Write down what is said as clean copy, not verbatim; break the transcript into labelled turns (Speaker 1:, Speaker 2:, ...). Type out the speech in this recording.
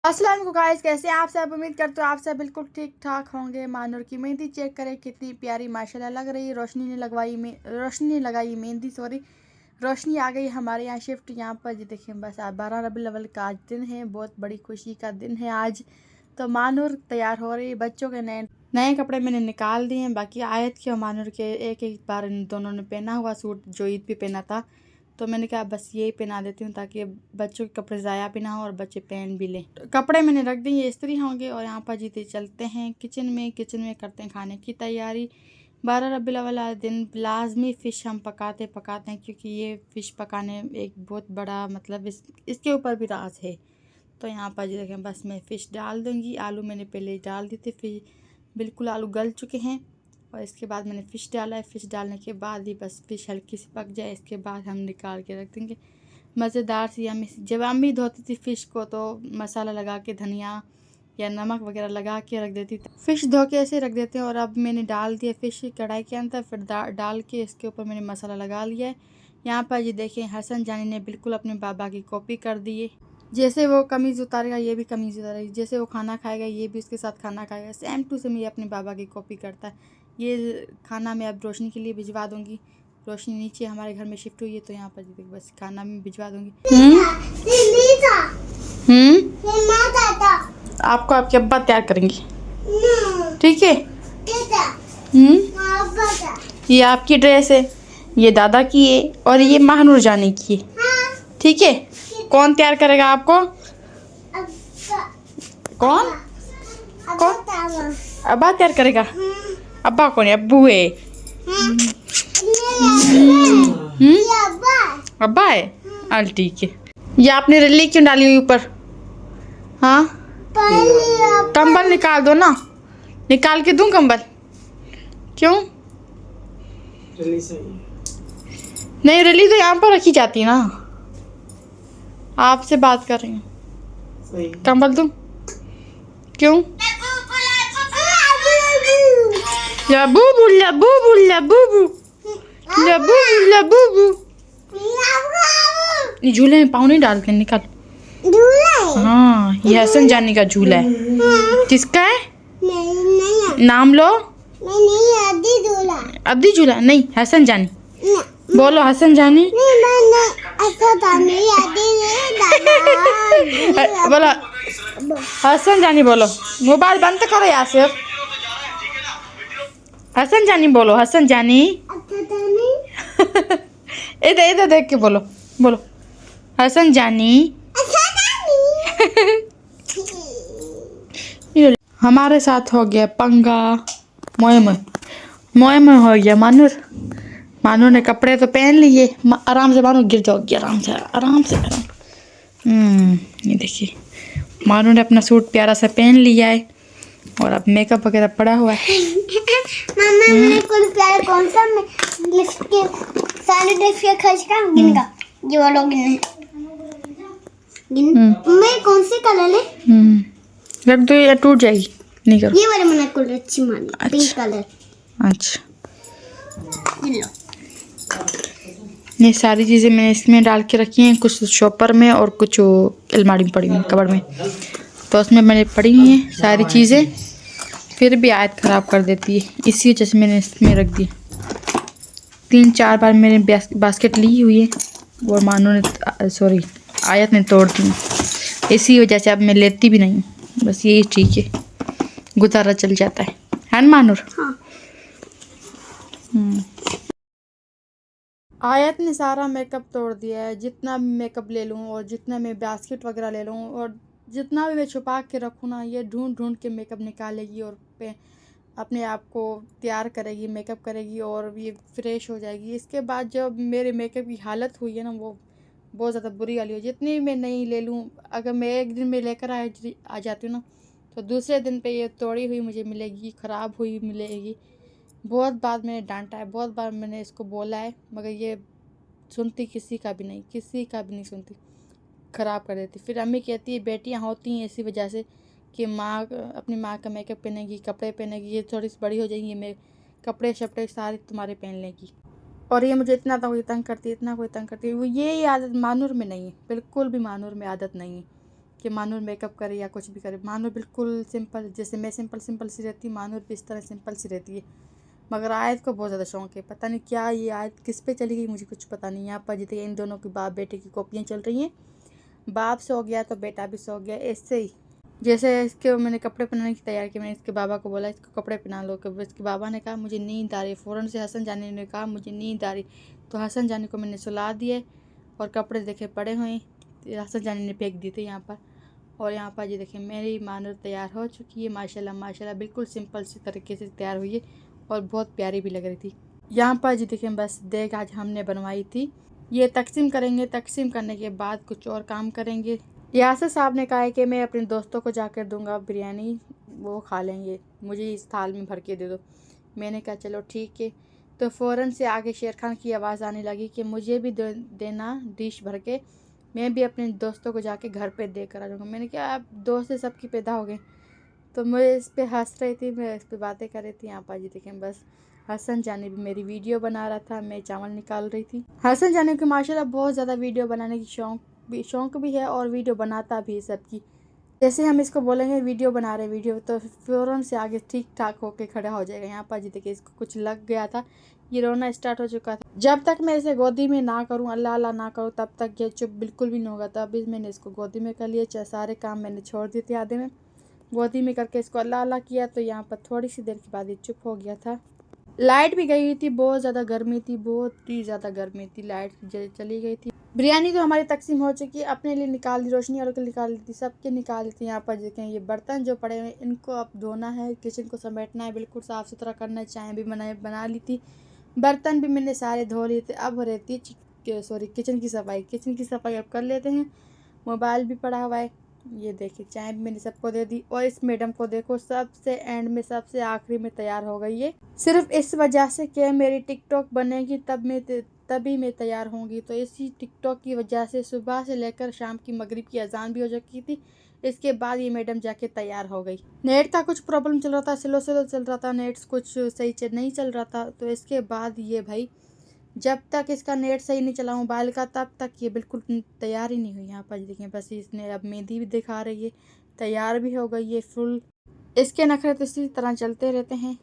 Speaker 1: अस्सलाम वालेकुम गाइस, कैसे हैं आप सब। उम्मीद करते हो आप सब बिल्कुल ठीक ठाक होंगे। मानूर की मेहंदी चेक करें कितनी प्यारी माशाल्लाह लग रही है। रोशनी ने लगाई मेहंदी, रोशनी आ गई हमारे यहाँ शिफ्ट यहाँ पर। जी देखिए, बस आज 12 रबीउल अव्वल का आज दिन है, बहुत बड़ी खुशी का दिन है आज। तो मानूर तैयार हो रही है। बच्चों के नए नए कपड़े मैंने निकाल दिए हैं, बाकी आयत के और मानूर के एक एक बार इन दोनों ने पहना हुआ सूट जो ईद पे पहना था, तो मैंने कहा बस यही पहना देती हूँ ताकि बच्चों के कपड़े ज़ाया भी ना हो और बच्चे पहन भी लें। कपड़े मैंने रख दिए, ये इस्त्री होंगे। और यहाँ पर जीते चलते हैं किचन में करते हैं खाने की तैयारी। 12 रबीउल अव्वल वाला दिन लाजमी फ़िश हम पकाते हैं, क्योंकि ये फ़िश पकाने एक बहुत बड़ा मतलब इसके ऊपर भी राज है। तो यहाँ पर जी देखें, बस मैं फ़िश डाल दूँगी। आलू मैंने पहले डाल दिए थे, फिर बिल्कुल आलू गल चुके हैं। और इसके बाद मैंने फ़िश डाला है। फ़िश डालने के बाद ही बस फ़िश हल्की सी पक जाए, इसके बाद हम निकाल के रख देंगे। मज़ेदार सी अम्मी, जब अम्मी धोती थी फ़िश को तो मसाला लगा के, धनिया या नमक वगैरह लगा के रख देती थी। फ़िश धो के ऐसे रख देते हैं। और अब मैंने डाल दिया फ़िश कढ़ाई के अंदर, फिर डाल के इसके ऊपर मैंने मसाला लगा लिया है। यहाँ पर ये देखें, हसन जानी ने बिल्कुल अपने बाबा की कॉपी कर दी है। जैसे वो कमीज़ उतारेगा ये भी कमीज़ उतारेगी, जैसे वो खाना खाएगा ये भी उसके साथ खाना खाएगा। सेम टू सेम ये अपने बाबा की कॉपी करता है। ये खाना मैं अब रोशनी के लिए भिजवा दूँगी। रोशनी नीचे हमारे घर में शिफ्ट हुई है, तो यहाँ पर बस खाना मैं भिजवा दूँगी। आपको आपके अब्बा तैयार करेंगे, ठीक है। ये आपकी ड्रेस है, ये दादा की है और ये महानूर जाने की है, ठीक है। कौन तैयार करेगा आपको? कौन अब्बा तैयार करेगा। अब्बा कौन है? अब्बू है। अब्बा है, अल ठीक है। ये आपने रल्ली क्यों डाली हुई ऊपर? हाँ, कंबल निकाल दो ना, निकाल के दूं कंबल? क्यों नहीं, रली तो यहाँ पर रखी जाती है ना। आपसे बात कर रही हूँ, कंबल दूं? क्यों? लबू लबू लबू लबू लबू, झूले में पाँव नहीं डालते, निकाल। हाँ, ये हसन जानी का झूला है। किसका है? नाम लो। अद्दी झूला नहीं, हसन जानी बोलो। हसन जानी बोलो, हसन जानी बोलो। मोबाइल बंद करो यहाँ से। हसन जानी बोलो, हसन जानी। इधर इधर देख के बोलो, बोलो हसन जानी। हमारे साथ हो गया पंगा। मोए मोए हो गया। मानूर ने कपड़े तो पहन लिए। आराम से मानूर, गिर जाओगी। आराम से। ये देखिए, मानूर ने अपना सूट प्यारा सा पहन लिया है और अब मेकअप वगैरह पड़ा हुआ है।
Speaker 2: कौन सा सारे ड्रेस के खर्च का गिनगा ये वाला मैं कौन से कलर है
Speaker 1: रख दो या टूट जाएगी। नहीं करो,
Speaker 2: ये वाले मैंने कलर अच्छी मानी। Pink colour.
Speaker 1: अच्छा, ये सारी चीज़ें मैंने इसमें डाल के रखी हैं, कुछ शॉपर में और कुछ अलमारी में पड़ी हुई, कबर्ड में। तो उसमें मैंने पड़ी हुई हैं सारी चीज़ें, फिर भी आयत ख़राब कर देती है, इसी वजह से मैंने इसमें रख दी। 3-4 बार मैंने बास्केट ली हुई है और मानू ने आयत ने तोड़ दी, इसी वजह से अब मैं लेती भी नहीं। बस यही ठीक है, गुजारा चल जाता है ना मानूर?
Speaker 2: हाँ।
Speaker 1: आयत ने सारा मेकअप तोड़ दिया है। जितना भी मेकअप ले लूँ और जितना मैं बास्केट वगैरह ले लूँ और जितना भी मैं छुपा के रखूँ ना, ये ढूंढ के मेकअप निकालेगी और अपने आप को तैयार करेगी, मेकअप करेगी और ये फ्रेश हो जाएगी। इसके बाद जब मेरे मेकअप की हालत हुई है ना, वो बहुत ज़्यादा बुरी वाली हो। जितनी भी मैं नहीं ले लूँ, अगर मैं एक दिन में लेकर आ जाती हूँ ना, तो दूसरे दिन पे ये तोड़ी हुई मुझे मिलेगी, ख़राब हुई मिलेगी। बहुत बार मैंने डांटा है, बहुत बार मैंने इसको बोला है, मगर ये सुनती किसी का भी नहीं सुनती, ख़राब कर देती। फिर अम्मी कहती है बेटियां होती हैं इसी वजह से कि माँ अपनी माँ का मेकअप पहनेगी, कपड़े पहनेगी, ये थोड़ी सी बड़ी हो जाएगी, मैं कपड़े शपड़े सारे तुम्हारे पहन लेगी। और ये मुझे इतना कोई तंग करती है, वो ये आदत मानूर में नहीं है, बिल्कुल भी मानूर में आदत नहीं है कि मानूर मेकअप करे या कुछ भी करे। मानूर बिल्कुल सिंपल, जैसे मैं सिंपल सी रहती, मानूर भी इस तरह सिंपल सी रहती है। मगर आयत को बहुत ज़्यादा शौक है, पता नहीं क्या ये आयत किस पे चली गई, मुझे कुछ पता नहीं। यहाँ पर जितने इन दोनों की बाप बेटे की कॉपियाँ चल रही हैं। बाप सो गया तो बेटा भी सो गया। ऐसे ही जैसे इसके मैंने कपड़े पहनाने की तैयारी की, मैंने इसके बाबा को बोला इसको कपड़े पहना लो, कि इसके बाबा ने कहा मुझे नींद आ रही। फ़ौरन से हसन जानी ने कहा मुझे नींद आ रही, तो हसन जानी को मैंने सुला दिए और कपड़े देखे पड़े हुए हैं, हसन जानी ने फेंक दिए थे यहाँ पर। और यहाँ पर ये देखें मेरी मानूर तैयार हो चुकी है, माशाल्लाह माशाल्लाह बिल्कुल सिंपल सी तरीके से तैयार हुई है और बहुत प्यारी भी लग रही थी। यहाँ पर जी देखें बस देख आज हमने बनवाई थी, ये तकसीम करेंगे, तकसीम करने के बाद कुछ और काम करेंगे। यासर साहब ने कहा है कि मैं अपने दोस्तों को जाकर दूंगा बिरयानी, वो खा लेंगे, मुझे इस थाल में भर के दे दो। मैंने कहा चलो ठीक है। तो फ़ौरन से आगे शेर खान की आवाज़ आने लगी कि मुझे भी देना डिश भर के, मैं भी अपने दोस्तों को जाके घर पे दे कर आ जाऊँगा। मैंने कहा आप दोस्त सबकी पैदा हो गए, तो मैं इस पर हंस रही थी, मैं इस पर बातें कर रही थी। यहाँ पर जी देखें बस हसन जानी भी मेरी वीडियो बना रहा था, मैं चावल निकाल रही थी। हसन जानी को माशाल्लाह बहुत ज़्यादा वीडियो बनाने की शौक भी है और वीडियो बनाता भी है सबकी। जैसे हम इसको बोलेंगे वीडियो बना रहे वीडियो, तो फ़ौरन से आगे ठीक ठाक होके खड़ा हो जाएगा। यहाँ पर जी देखिए इसको कुछ लग गया था, ये रोना स्टार्ट हो चुका था। जब तक मैं इसे गोदी में ना करूँ, अल्लाह अल्लाह ना करूँ, तब तक ये चुप बिल्कुल भी नहीं होगा। तो अभी मैंने इसको गोदी में कर लिया, सारे काम मैंने छोड़ दिए थे आधे में, गोदी में करके इसको अल्लाह अल्लाह किया। तो यहाँ पर थोड़ी सी देर के बाद ये चुप हो गया था। लाइट भी गई हुई थी, बहुत ज़्यादा गर्मी थी, बहुत ही ज़्यादा गर्मी थी, लाइट चली गई थी। बिरयानी तो हमारी तकसीम हो चुकी है, अपने लिए निकाल दी, रोशनी वालों के लिए निकाल दी थी, सबके निकाल दी थी। यहाँ पर देखें ये बर्तन जो पड़े हुए इनको अब धोना है, किचन को समेटना है, बिल्कुल साफ़ सुथरा करना है। चाय भी बना ली थी, बर्तन भी मैंने सारे धो लिए थे। अब रहती है किचन की सफाई। किचन की सफाई अब कर लेते हैं। मोबाइल भी पड़ा हुआ है, ये देखिए चाय भी मैंने सबको दे दी। और इस मैडम को देखो सबसे एंड में, सबसे आखिरी में तैयार हो गई है, सिर्फ इस वजह से कि मेरी टिकटॉक बनेगी तभी मैं तैयार होंगी। तो इसी टिकटॉक की वजह से सुबह से लेकर शाम की मगरिब की अजान भी हो चुकी थी, इसके बाद ये मैडम जाके तैयार हो गई। नेट का कुछ प्रॉब्लम चल रहा था, स्लो चल रहा था, नेट कुछ सही नहीं चल रहा था। तो इसके बाद ये भाई जब तक इसका नेट सही नहीं चला मोबाइल का, तब तक ये बिल्कुल तैयार ही नहीं हुई। यहाँ पर देखें बस इसने अब मेहंदी भी दिखा रही है, तैयार भी हो गई है फुल। इसके नखरे तो इसी तरह चलते रहते हैं।